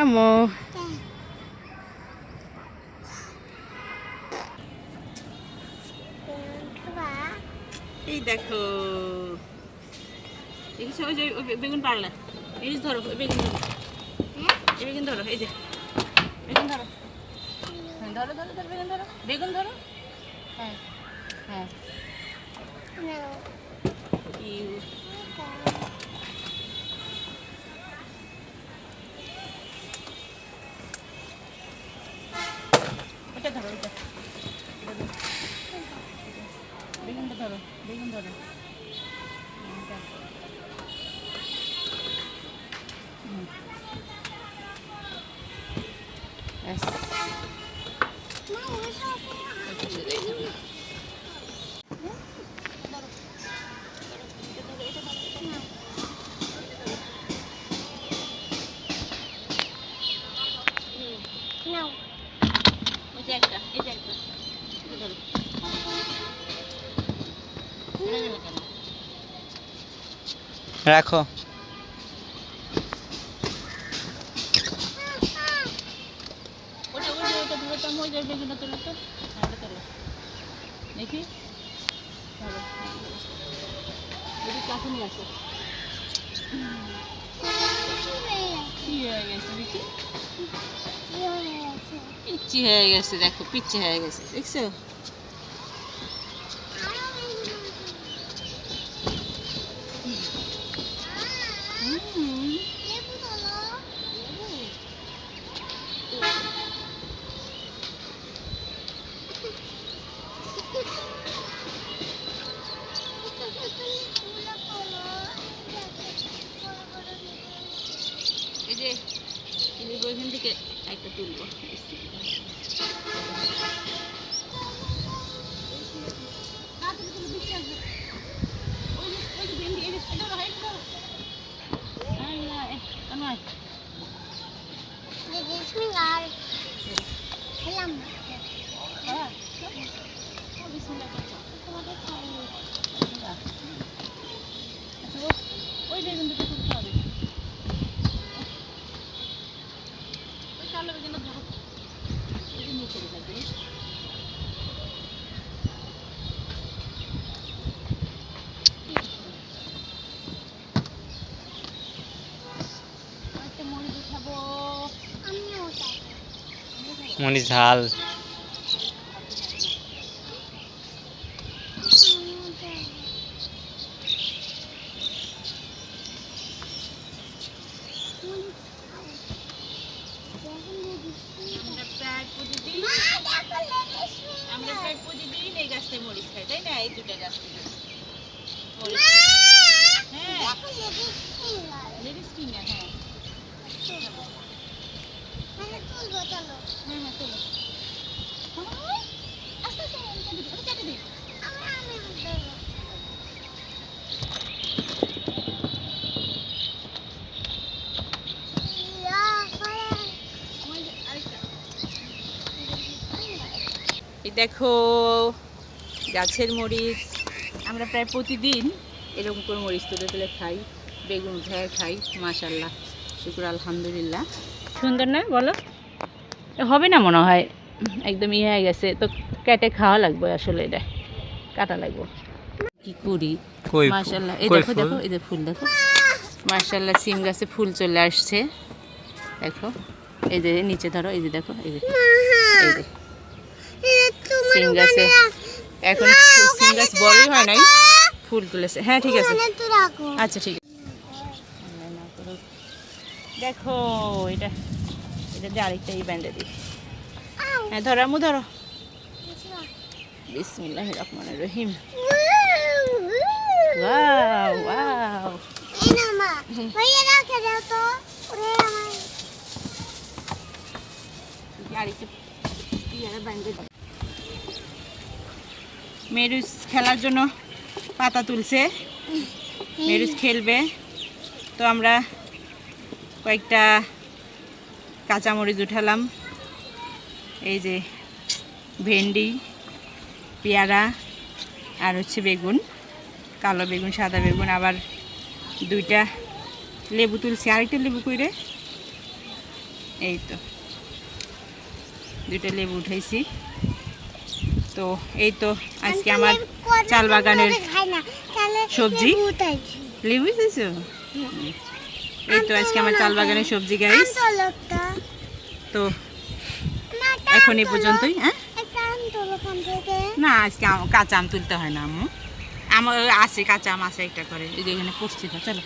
নামো। এই দেখো দেখেছো ওই যে বেগুন পারলা, এই যে ধরো ওই বেগুন ধরো, এই বেগুন ধরো, এই যে বেগুন ধরো, ধরো ধরো ধরো বেগুন ধরো, বেগুন ধরো। হ্যাঁ হ্যাঁ ওটা ধরো, ওটা বেগুনটা ধরো, বেগুন ধরো। রাখো। দেখি কাছে নিয়ে আসো। কি হয়ে গেছে দেখি, পিচ্ছি হয়ে গেছে, দেখো পিচ্ছি হয়ে গেছে, দেখছো? এই যে ওইখান থেকে একটা তুলবো। ওই বেগুন দুটো তুলতে হবে, ওই কালো বেগুনটা ধরো, ওই যে নিচে থাকবে। একটা মরিচ উঠাবো, মরিচ ঝাল। আমরা প্রায় প্রতিদিন এই গাছটায় মরিচ খাই, তাই না? এই দুটো গাছ থেকে মরিচ। হ্যাঁ লেডিস ফিঙ্গার, হ্যাঁ হ্যাঁ হ্যাঁ চলো। আস্তে আস্তে ওটা কেটে দিই। এই দেখো গাছের মরিচ, আমরা প্রায় প্রতিদিন এরকম করে মরিচ তুলে তুলে খাই, বেগুন উঠায় খাই। মাশাআল্লাহ, শুকর আলহামদুলিল্লাহ। সুন্দর না বলো? হবে না মনে হয়, একদম ইয়ে হয়ে গেছে তো, কেটে খাওয়া লাগবে আসলে, এটা কাটা লাগবে। কি করি মাশাআল্লাহ, এই দেখো দেখো, এই যে ফুল দেখো মাশাআল্লাহ, সিম গাছে ফুল চলে আসছে দেখো। এই যে নিচে ধরো, এই যে দেখো, এই যে এই যে সিম গাছে এখন সিম গাছ বড়ই হয় নাই, ফুল তুলেছে। হ্যাঁ ঠিক আছে, আচ্ছা ঠিক আছে। দেখো এটা, এটা দিয়ে আরেকটা বেঁধে দিই। হ্যাঁ ধরো আমু ধরো। বিসমিল্লাহির রহমানির রহিম। ওয়াও ওয়াও, মেরুজ খেলার জন্য পাতা তুলছে, মেরুজ খেলবে। তো আমরা কয়েকটা কাঁচামরিচ উঠালাম, এই যে ভেন্ডি, পেয়ারা, আর হচ্ছে বেগুন, কালো বেগুন, সাদা বেগুন, আবার দুইটা লেবু তুলছি। আরেকটা লেবু কইরে এই তো দুইটা লেবু উঠাইছি। তো এই তো আজকে আমার চাল বাগানের সবজি। লেবু উঠাইছো? এই তো আজকে আমার চাল বাগানের সবজি গাইস। তো এখন এই পর্যন্তই। হ্যাঁ না, আজকে কাঁচা আম তুলতে হয় না আম্মু, আমার আছে কাঁচা আম আছে একটা করে, এই যে এখানে পড়ছি তো। চলো।